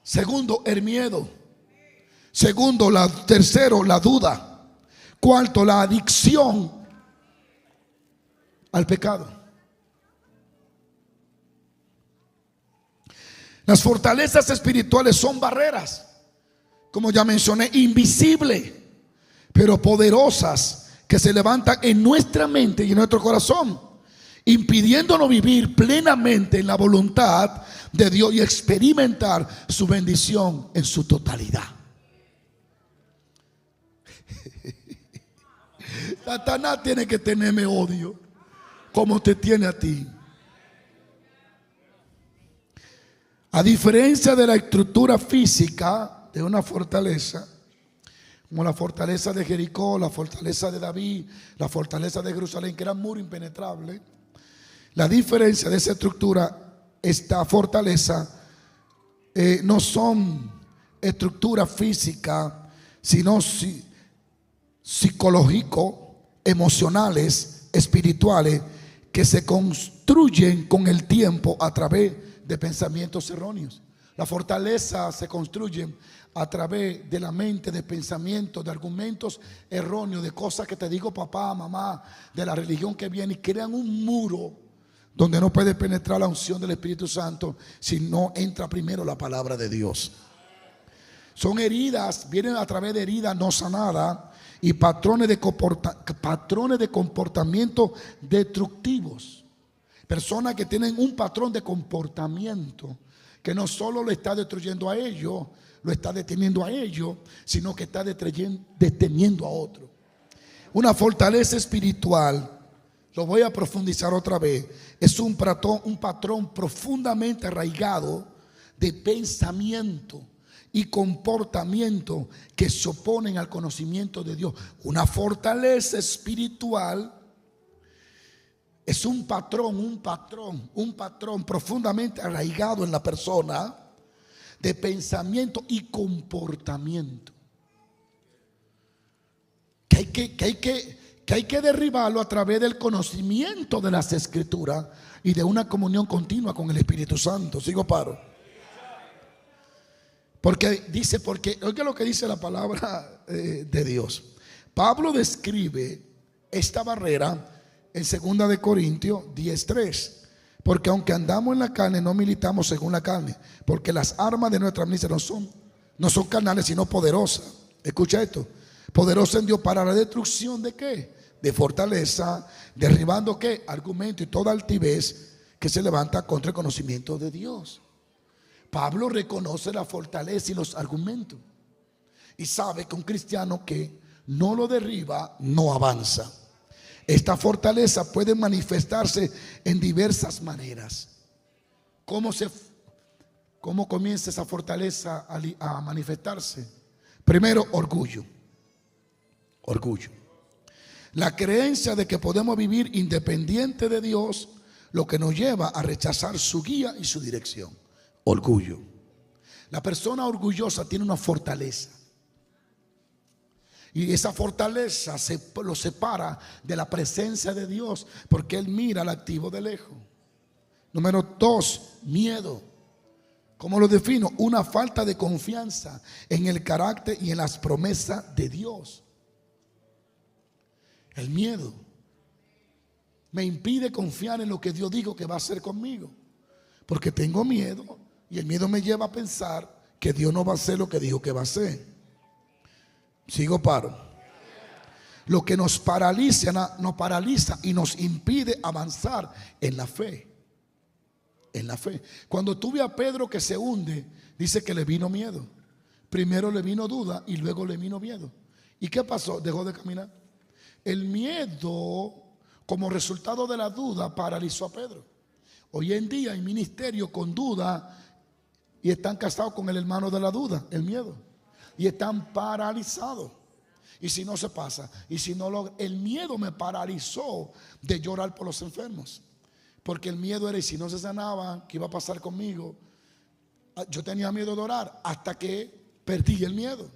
Segundo, el miedo. Tercero, la duda. Cuarto, la adicción al pecado. Las fortalezas espirituales son barreras, como ya mencioné, invisibles, pero poderosas, que se levantan en nuestra mente y en nuestro corazón, impidiéndonos vivir plenamente en la voluntad de Dios y experimentar su bendición en su totalidad. Satanás tiene que tenerme odio como te tiene a ti. A diferencia de la estructura física de una fortaleza, como la fortaleza de Jericó, la fortaleza de David, la fortaleza de Jerusalén, que eran muros impenetrables, la diferencia de esa estructura, esta fortaleza, no son estructuras físicas, sino psicológico, emocionales, espirituales, que se construyen con el tiempo a través de pensamientos erróneos. La fortaleza se construye a través de la mente, de pensamientos, de argumentos erróneos, de cosas que te digo papá, mamá, de la religión que viene, y crean un muro donde no puede penetrar la unción del Espíritu Santo si no entra primero la palabra de Dios. Son heridas, vienen a través de heridas no sanadas y patrones de comportamiento destructivos. Personas que tienen un patrón de comportamiento que no solo lo está destruyendo a ellos, lo está deteniendo a ellos, sino que está deteniendo a otros. Una fortaleza espiritual, lo voy a profundizar otra vez, es un patrón profundamente arraigado de pensamiento y comportamiento que se oponen al conocimiento de Dios. Una fortaleza espiritual es un patrón profundamente arraigado en la persona de pensamiento y comportamiento, que hay que derribarlo a través del conocimiento de las Escrituras y de una comunión continua con el Espíritu Santo. Sigo paro. Porque oiga lo que dice la palabra de Dios. Pablo describe esta barrera en 2 de Corintios 10:3. Porque aunque andamos en la carne, no militamos según la carne, porque las armas de nuestra milicia no son carnales, sino poderosas. Escucha esto: poderosas en Dios para la destrucción de ¿qué? De fortaleza, derribando ¿qué? Argumento y toda altivez que se levanta contra el conocimiento de Dios. Pablo reconoce la fortaleza y los argumentos y sabe que un cristiano que no lo derriba no avanza. Esta fortaleza puede manifestarse en diversas maneras. ¿Cómo comienza esa fortaleza a manifestarse? Primero, orgullo. Orgullo. La creencia de que podemos vivir independiente de Dios, lo que nos lleva a rechazar su guía y su dirección. Orgullo. La persona orgullosa tiene una fortaleza. Y esa fortaleza lo separa de la presencia de Dios, porque él mira al activo de lejos. Número 2, miedo. ¿Cómo lo defino? Una falta de confianza en el carácter y en las promesas de Dios. El miedo me impide confiar en lo que Dios dijo que va a hacer conmigo, porque tengo miedo, y el miedo me lleva a pensar que Dios no va a hacer lo que dijo que va a hacer. Sigo, paro. Lo que nos paraliza y nos impide avanzar en la fe. En la fe. Cuando tuve a Pedro que se hunde, dice que le vino miedo. Primero le vino duda y luego le vino miedo. ¿Y qué pasó? Dejó de caminar. El miedo, como resultado de la duda, paralizó a Pedro. Hoy en día hay ministerios con duda y están casados con el hermano de la duda, el miedo, y están paralizados. Y si no se pasa, y si no el miedo me paralizó de llorar por los enfermos, porque el miedo era, y si no se sanaban, ¿qué iba a pasar conmigo? Yo tenía miedo de orar hasta que perdí el miedo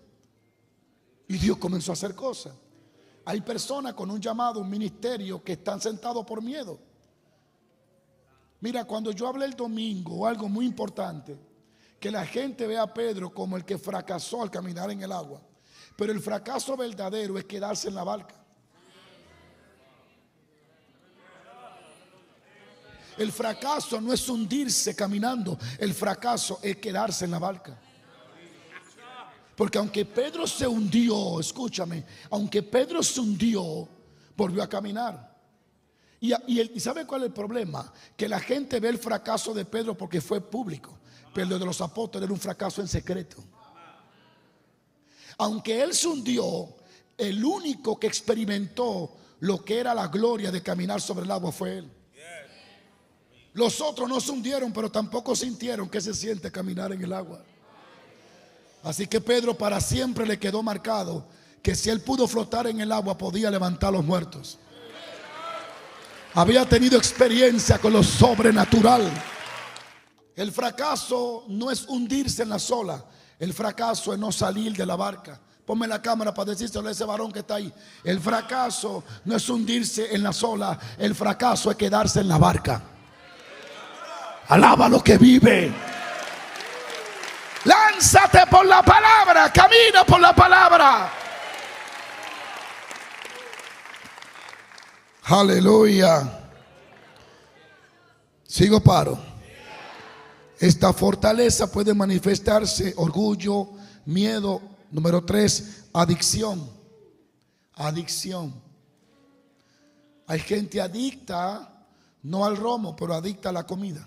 y Dios comenzó a hacer cosas. Hay personas con un llamado, un ministerio, que están sentados por miedo. Mira, cuando yo hablé el domingo, algo muy importante, que la gente ve a Pedro como el que fracasó al caminar en el agua, pero el fracaso verdadero es quedarse en la barca. El fracaso no es hundirse caminando, el fracaso es quedarse en la barca. Porque aunque Pedro se hundió, escúchame, aunque Pedro se hundió, volvió a caminar. ¿Y sabe cuál es el problema? Que la gente ve el fracaso de Pedro porque fue público, pero el de los apóstoles era un fracaso en secreto. Aunque él se hundió, el único que experimentó lo que era la gloria de caminar sobre el agua fue él. Los otros no se hundieron, pero tampoco sintieron que se siente caminar en el agua. Así que Pedro para siempre le quedó marcado que si él pudo flotar en el agua, podía levantar a los muertos. Había tenido experiencia con lo sobrenatural. El fracaso no es hundirse en la ola, el fracaso es no salir de la barca. Ponme la cámara para decírselo a ese varón que está ahí. El fracaso no es hundirse en la ola, el fracaso es quedarse en la barca. Alaba lo que vive. Lánzate por la palabra, camina por la palabra. Aleluya. Sigo, paro. Esta fortaleza puede manifestarse: orgullo, miedo. Número 3, adicción. Adicción. Hay gente adicta, no al romo, pero adicta a la comida.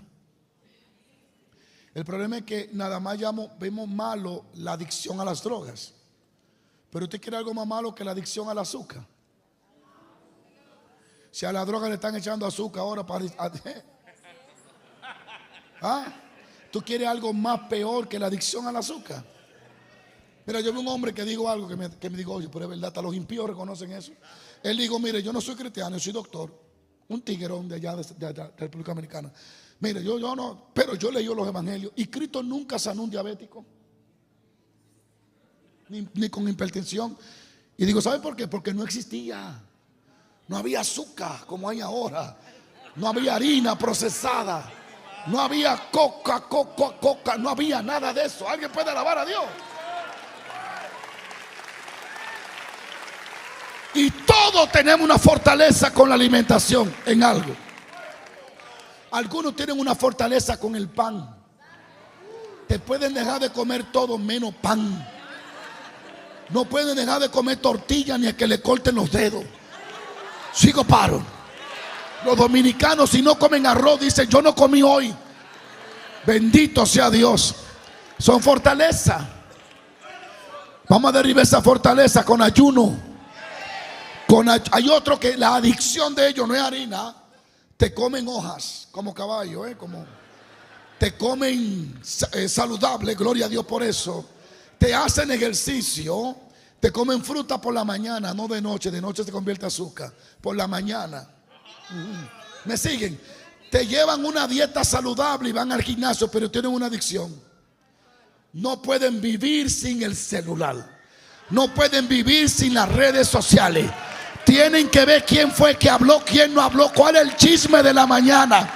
El problema es que nada más vemos malo la adicción a las drogas. Pero usted quiere algo más malo que la adicción al azúcar. Si a la droga le están echando azúcar ahora para... ¿Ah? ¿Tú quieres algo más peor que la adicción al azúcar? Mira, yo vi un hombre que dijo algo que me dijo, oye, pero es verdad, hasta los impíos reconocen eso. Él dijo, mire, yo no soy cristiano, yo soy doctor. Un tiguerón de allá de República Dominicana. Mire, yo no, pero yo leí los evangelios y Cristo nunca sanó un diabético, ni con hipertensión. Y digo, ¿sabe por qué? Porque no existía. No había azúcar como hay ahora. No había harina procesada. No había coca. No había nada de eso. ¿Alguien puede alabar a Dios? Y todos tenemos una fortaleza con la alimentación en algo. Algunos tienen una fortaleza con el pan. Te pueden dejar de comer todo menos pan. No pueden dejar de comer tortilla ni a que le corten los dedos. Sigo, paro. Los dominicanos, si no comen arroz, dicen, yo no comí hoy. Bendito sea Dios. Son fortaleza. Vamos a derribar esa fortaleza con ayuno. Hay otro que la adicción de ellos no es harina. Te comen hojas como caballo, como te comen saludable, gloria a Dios por eso, te hacen ejercicio, te comen fruta por la mañana, no de noche se convierte en azúcar, por la mañana. ¿Me siguen? Te llevan una dieta saludable y van al gimnasio, pero tienen una adicción. No pueden vivir sin el celular, no pueden vivir sin las redes sociales. Tienen que ver quién fue que habló, quién no habló, cuál es el chisme de la mañana,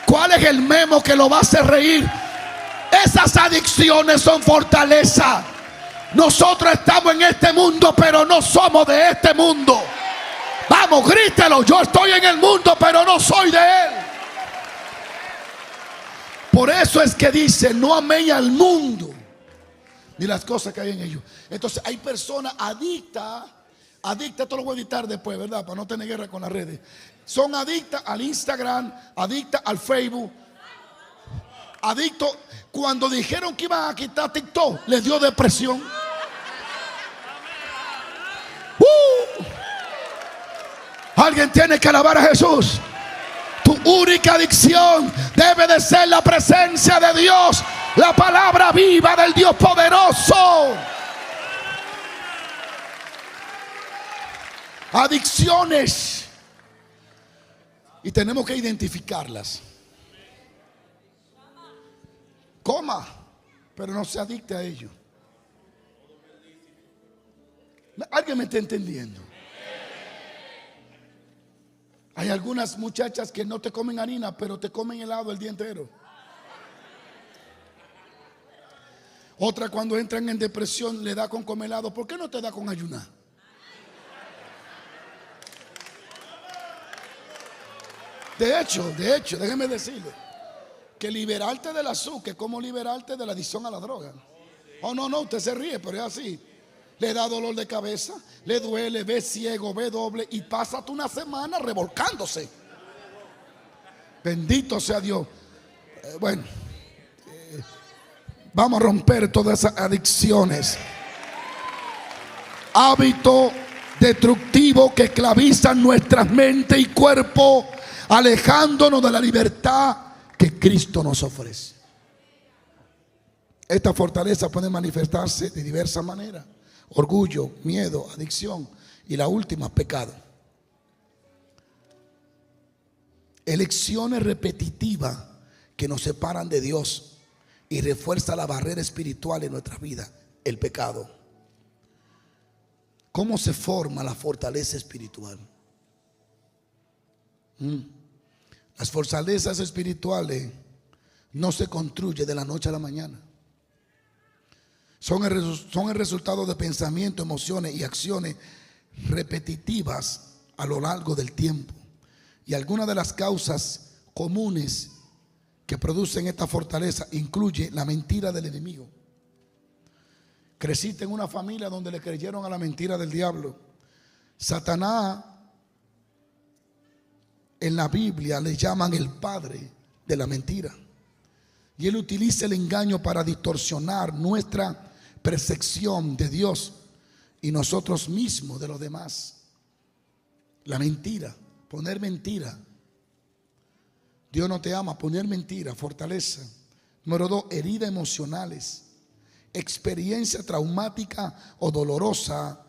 cuál es el memo que lo va a hacer reír. Esas adicciones son fortaleza. Nosotros estamos en este mundo, pero no somos de este mundo. Vamos, grítelo: yo estoy en el mundo, pero no soy de él. Por eso es que dice: no améis al mundo ni las cosas que hay en ellos. Entonces hay personas adictas, esto lo voy a editar después, ¿verdad? Para no tener guerra con las redes. Son adictas al Instagram, adictas al Facebook, adictos. Cuando dijeron que iban a quitar TikTok, les dio depresión. Alguien tiene que alabar a Jesús. Tu única adicción debe de ser la presencia de Dios, la palabra viva del Dios poderoso. Adicciones, y tenemos que identificarlas. Coma, pero no se adicte a ello. ¿Alguien me está entendiendo? Hay algunas muchachas que no te comen harina, pero te comen helado el día entero. Otra, cuando entran en depresión, le da con comer helado. ¿Por qué no te da con ayunar? De hecho, déjeme decirle que liberarte del azúcar es como liberarte de la adicción a la droga. Oh, no, usted se ríe, pero es así. Le da dolor de cabeza, le duele, ve ciego, ve doble y pasa una semana revolcándose. Bendito sea Dios. Vamos a romper todas esas adicciones. Hábitos destructivos que esclavizan nuestras mentes y cuerpo, alejándonos de la libertad que Cristo nos ofrece. Esta fortaleza puede manifestarse de diversas maneras: orgullo, miedo, adicción y la última, pecado. Elecciones repetitivas que nos separan de Dios y refuerza la barrera espiritual en nuestra vida, el pecado. ¿Cómo se forma la fortaleza espiritual? Las fortalezas espirituales no se construyen de la noche a la mañana. Son el resultado de pensamientos, emociones y acciones repetitivas a lo largo del tiempo. Y algunas de las causas comunes que producen esta fortaleza incluye la mentira del enemigo. Creciste en una familia donde le creyeron a la mentira del diablo. Satanás, en la Biblia le llaman el padre de la mentira. Y él utiliza el engaño para distorsionar nuestra percepción de Dios y nosotros mismos de los demás. La mentira, poner mentira. Dios no te ama, poner mentira, fortaleza. Número 2, heridas emocionales. Experiencia traumática o dolorosa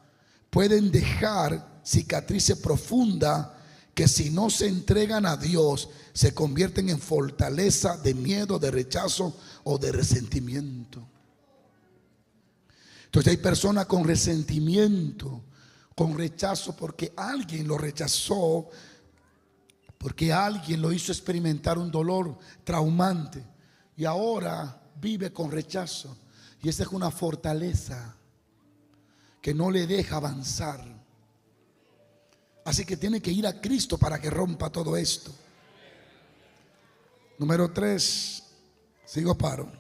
pueden dejar cicatrices profundas que, si no se entregan a Dios, se convierten en fortaleza de miedo, de rechazo o de resentimiento. Entonces hay personas con resentimiento, con rechazo, porque alguien lo rechazó, porque alguien lo hizo experimentar un dolor traumante y ahora vive con rechazo. Y esa es una fortaleza que no le deja avanzar. Así que tiene que ir a Cristo para que rompa todo esto. Número 3, sigo paro.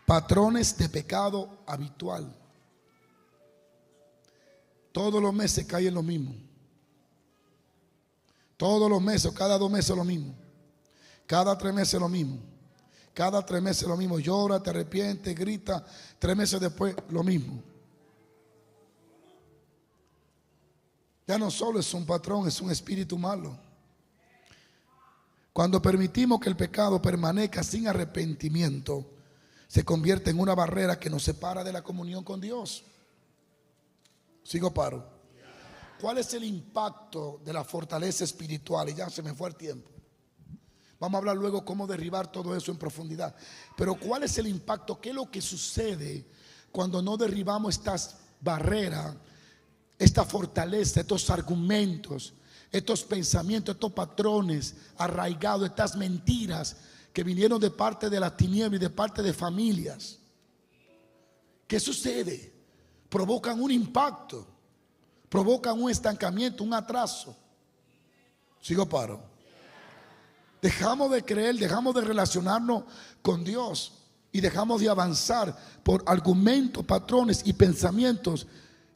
Patrones de pecado habitual. Todos los meses cae en lo mismo. Todos los meses, cada 2 meses lo mismo. Cada 3 meses lo mismo. Cada 3 meses lo mismo. Llora, te arrepientes, grita. 3 meses después lo mismo. Ya no solo es un patrón, es un espíritu malo. Cuando permitimos que el pecado permanezca sin arrepentimiento, se convierte en una barrera que nos separa de la comunión con Dios. Sigo, paro. ¿Cuál es el impacto de la fortaleza espiritual? Y ya se me fue el tiempo. Vamos a hablar luego cómo derribar todo eso en profundidad. Pero ¿cuál es el impacto? ¿Qué es lo que sucede cuando no derribamos estas barreras, esta fortaleza, estos argumentos, estos pensamientos, estos patrones arraigados, estas mentiras que vinieron de parte de la tiniebla y de parte de familias? ¿Qué sucede? Provocan un impacto, provocan un estancamiento, un atraso. Sigo, paro. Dejamos de creer, dejamos de relacionarnos con Dios y dejamos de avanzar por argumentos, patrones y pensamientos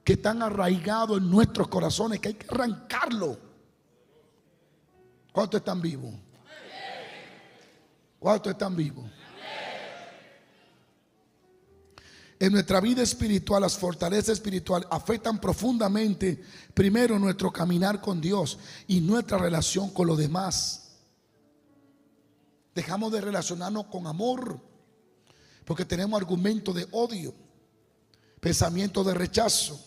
que están arraigados en nuestros corazones, que hay que arrancarlo. ¿Cuántos están vivos? ¿Cuántos están vivos? En nuestra vida espiritual, las fortalezas espirituales afectan profundamente, primero, nuestro caminar con Dios y nuestra relación con los demás. Dejamos de relacionarnos con amor porque tenemos argumentos de odio, pensamientos de rechazo.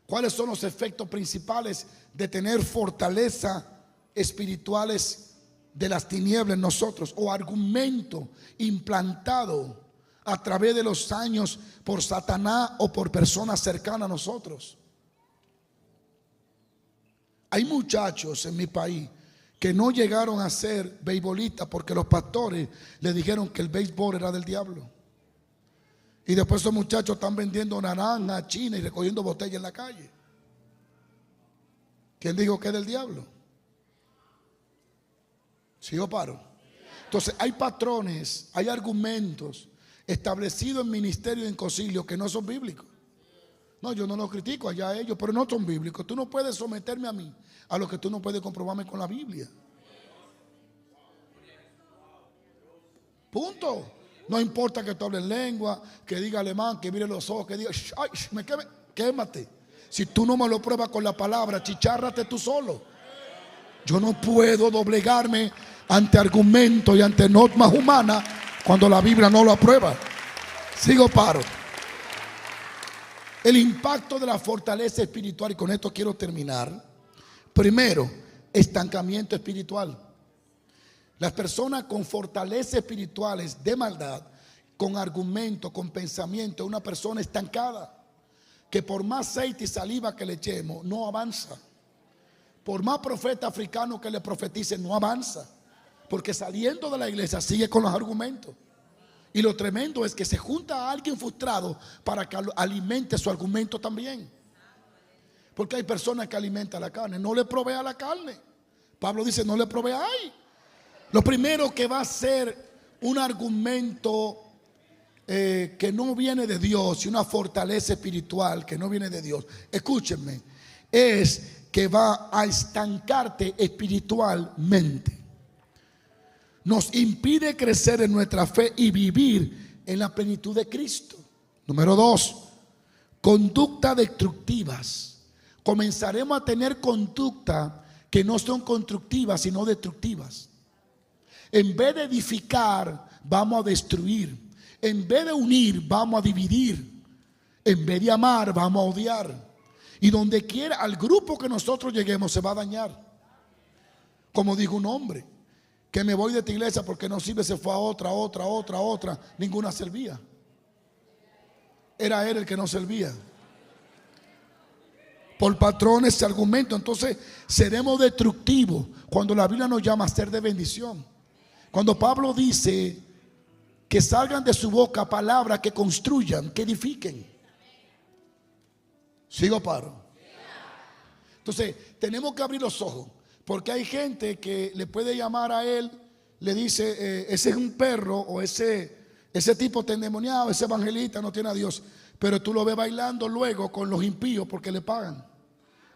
¿Cuáles son los efectos principales de tener fortaleza espirituales de las tinieblas en nosotros, o argumento implantado a través de los años por Satanás o por personas cercanas a nosotros? Hay muchachos en mi país que no llegaron a ser beisbolistas porque los pastores les dijeron que el béisbol era del diablo. Y después esos muchachos están vendiendo naranja, china y recogiendo botellas en la calle. ¿Quién dijo que es del diablo? ¿Sí o paro? Entonces hay patrones, hay argumentos establecidos en ministerio y en concilio que no son bíblicos. No, yo no los critico allá a ellos, pero no son bíblicos. Tú no puedes someterme a mí a lo que tú no puedes comprobarme con la Biblia. Punto. No importa que tú hables lengua, que diga alemán, que mire los ojos, que diga, ay, quémate. Si tú no me lo pruebas con la palabra, chichárrate tú solo. Yo no puedo doblegarme ante argumentos y ante normas humanas cuando la Biblia no lo aprueba. Sigo, paro. El impacto de la fortaleza espiritual, y con esto quiero terminar. Primero, estancamiento espiritual. Las personas con fortalezas espirituales de maldad, con argumento, con pensamiento, es una persona estancada, que por más aceite y saliva que le echemos, no avanza. Por más profeta africano que le profetice, no avanza, porque saliendo de la iglesia sigue con los argumentos. Y lo tremendo es que se junta a alguien frustrado para que alimente su argumento también. Porque hay personas que alimentan la carne, no le provea la carne. Pablo dice, no le provea ahí. Lo primero que va a ser un argumento que no viene de Dios, y una fortaleza espiritual que no viene de Dios, escúchenme, es que va a estancarte espiritualmente. Nos impide crecer en nuestra fe y vivir en la plenitud de Cristo. Número 2, conductas destructivas. Comenzaremos a tener conductas que no son constructivas, sino destructivas. En vez de edificar, vamos a destruir. En vez de unir, vamos a dividir. En vez de amar, vamos a odiar. Y donde quiera, al grupo que nosotros lleguemos, se va a dañar. Como dijo un hombre, que me voy de esta iglesia porque no sirve, se fue a otra. Ninguna servía. Era él el que no servía. Por patrones y argumentos. Entonces seremos destructivos cuando la Biblia nos llama a ser de bendición. Cuando Pablo dice que salgan de su boca palabras que construyan, que edifiquen. Sigo, paro. Entonces tenemos que abrir los ojos, porque hay gente que le puede llamar a él, le dice, ese es un perro, o ese tipo está endemoniado, ese evangelista no tiene a Dios. Pero tú lo ves bailando luego con los impíos porque le pagan.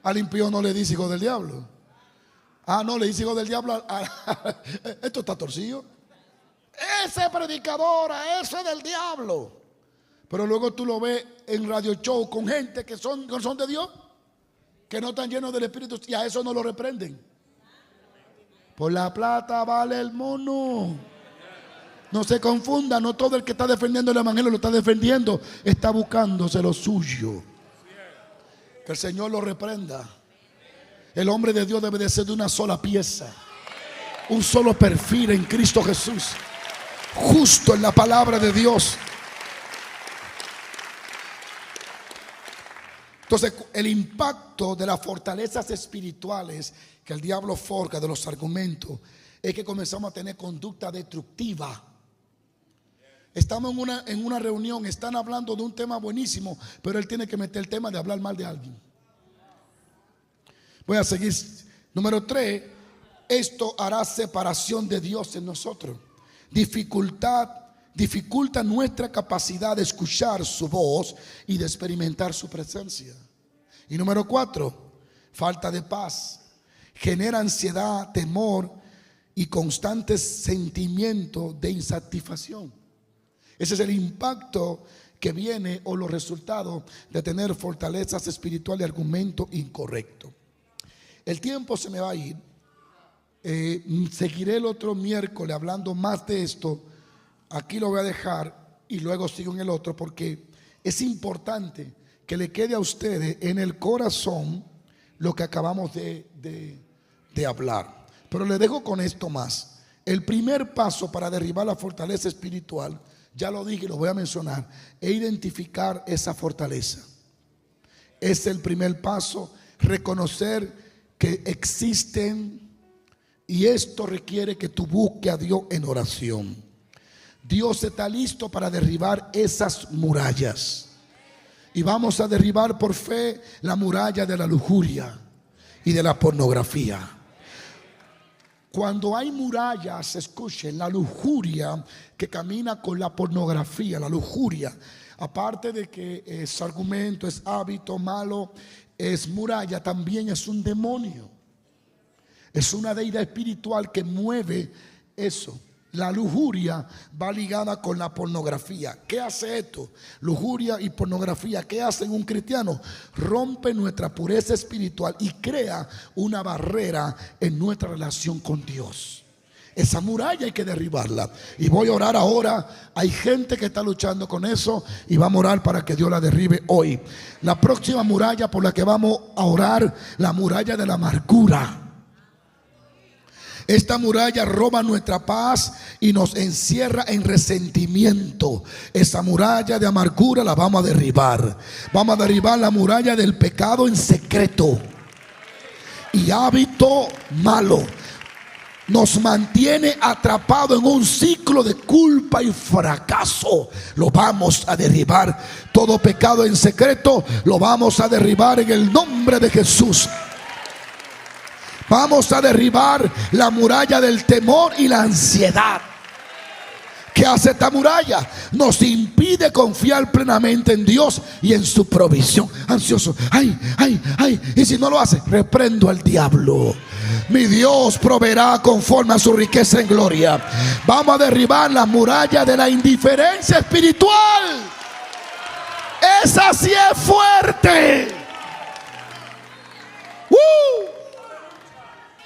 Al impío no le dice hijo del diablo. Ah, no, le dice hijo del diablo. Esto está torcido. Ese predicador, ese es del diablo. Pero luego tú lo ves en radio show con gente que no son de Dios, que no están llenos del Espíritu, y a eso no lo reprenden. Por la plata vale el mono. No se confunda, no todo el que está defendiendo el evangelio lo está defendiendo, está buscándose lo suyo. Que el Señor lo reprenda. El hombre de Dios debe de ser de una sola pieza, un solo perfil en Cristo Jesús, justo en la palabra de Dios. Entonces, el impacto de las fortalezas espirituales que el diablo forja, de los argumentos, es que comenzamos a tener conducta destructiva. Estamos en una reunión, están hablando de un tema buenísimo, pero él tiene que meter el tema de hablar mal de alguien. Voy a seguir. Número 3, esto hará separación de Dios en nosotros. Dificulta nuestra capacidad de escuchar su voz y de experimentar su presencia. Y número 4, falta de paz. Genera ansiedad, temor y constantes sentimientos de insatisfacción. Ese es el impacto que viene o los resultados de tener fortalezas espirituales y argumentos incorrectos. El tiempo se me va a ir. Seguiré el otro miércoles hablando más de esto. Aquí lo voy a dejar y luego sigo en el otro, porque es importante que le quede a ustedes en el corazón lo que acabamos de hablar. Pero le dejo con esto más. El primer paso para derribar la fortaleza espiritual, ya lo dije y lo voy a mencionar, es identificar esa fortaleza. Es el primer paso, reconocer que existen, y esto requiere que tú busques a Dios en oración. Dios está listo para derribar esas murallas. Y vamos a derribar por fe la muralla de la lujuria y de la pornografía. Cuando hay murallas, escuchen, la lujuria que camina con la pornografía, la lujuria, aparte de que es argumento, es hábito malo, es muralla, también es un demonio. Es una deidad espiritual que mueve eso. La lujuria va ligada con la pornografía. ¿Qué hace esto? Lujuria y pornografía. ¿Qué hace un cristiano? Rompe nuestra pureza espiritual y crea una barrera en nuestra relación con Dios. Esa muralla hay que derribarla. Y voy a orar ahora. Hay gente que está luchando con eso y vamos a orar para que Dios la derribe hoy. La próxima muralla por la que vamos a orar, la muralla de la amargura. Esta muralla roba nuestra paz y nos encierra en resentimiento. Esa muralla de amargura la vamos a derribar. Vamos a derribar la muralla del pecado en secreto y hábito malo. Nos mantiene atrapado en un ciclo de culpa y fracaso. Lo vamos a derribar. Todo pecado en secreto lo vamos a derribar en el nombre de Jesús. Vamos a derribar la muralla del temor y la ansiedad. ¿Qué hace esta muralla? Nos impide confiar plenamente en Dios y en su provisión. Ansioso, ay. Y si no lo hace, reprendo al diablo. Mi Dios proveerá conforme a su riqueza en gloria. Vamos a derribar la muralla de la indiferencia espiritual. Esa sí es fuerte.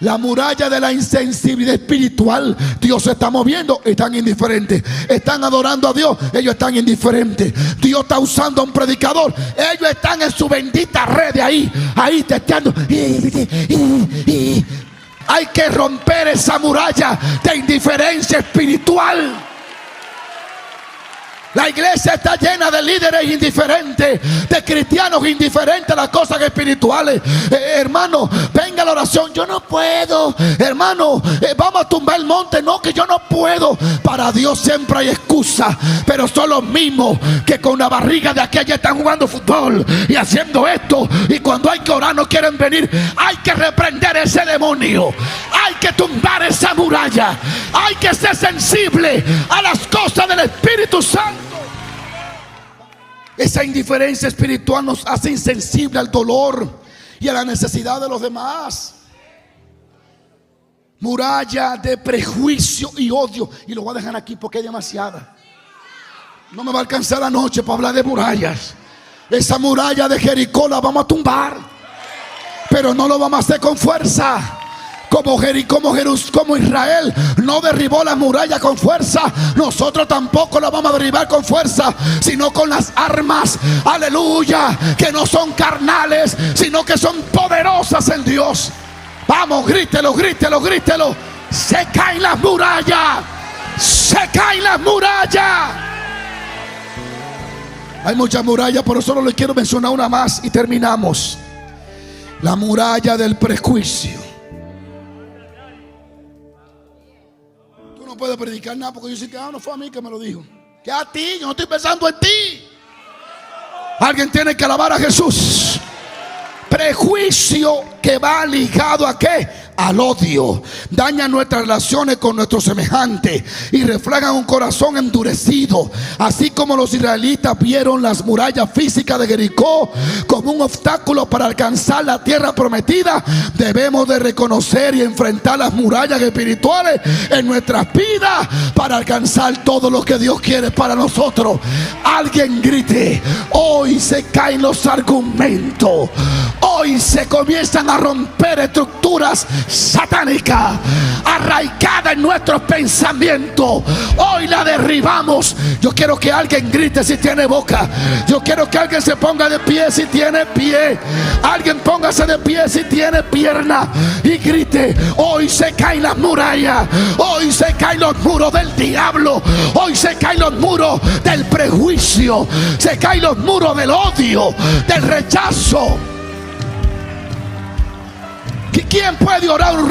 La muralla de la insensibilidad espiritual. Dios se está moviendo, están indiferentes. Están adorando a Dios, ellos están indiferentes. Dios está usando a un predicador, ellos están en su bendita red de ahí testeando. Hay que romper esa muralla de indiferencia espiritual. La iglesia está llena de líderes indiferentes, de cristianos indiferentes a las cosas espirituales. Hermano, venga a la oración. Yo no puedo. Hermano, vamos a tumbar el monte. No, que yo no puedo. Para Dios siempre hay excusa. Pero son los mismos que con la barriga de aquella están jugando fútbol y haciendo esto. Y cuando hay que orar no quieren venir. Hay que reprender ese demonio. Hay que tumbar esa muralla. Hay que ser sensible a las cosas del Espíritu Santo. Esa indiferencia espiritual nos hace insensible al dolor y a la necesidad de los demás. Muralla de prejuicio y odio. Y lo voy a dejar aquí porque hay demasiada. No me va a alcanzar la noche para hablar de murallas. Esa muralla de Jericó la vamos a tumbar, pero no lo vamos a hacer con fuerza. Como Israel no derribó la muralla con fuerza, nosotros tampoco la vamos a derribar con fuerza, sino con las armas, aleluya, que no son carnales, sino que son poderosas en Dios. Vamos, grítelo, grítelo, grítelo. Se caen las murallas, se caen las murallas. Hay muchas murallas, pero solo les quiero mencionar una más y terminamos. La muralla del prejuicio. Tú no puedes predicar nada porque yo sé que no fue a mí que me lo dijo. Que a ti, yo no estoy pensando en ti. Alguien tiene que alabar a Jesús. Prejuicio que va ligado ¿a qué? Al odio. Daña nuestras relaciones con nuestros semejantes y reflejan un corazón endurecido. Así como los israelitas vieron las murallas físicas de Jericó como un obstáculo para alcanzar la tierra prometida, debemos de reconocer y enfrentar las murallas espirituales en nuestras vidas para alcanzar todo lo que Dios quiere para nosotros. Alguien grite: hoy se caen los argumentos. Hoy se comienzan a romper estructuras satánicas arraigadas en nuestros pensamientos. Hoy la derribamos. Yo quiero que alguien grite si tiene boca. Yo quiero que alguien se ponga de pie si tiene pie. Alguien póngase de pie si tiene pierna y grite: hoy se caen las murallas. Hoy se caen los muros del diablo. Hoy se caen los muros del prejuicio. Se caen los muros del odio, del rechazo. ¿Quién puede orar un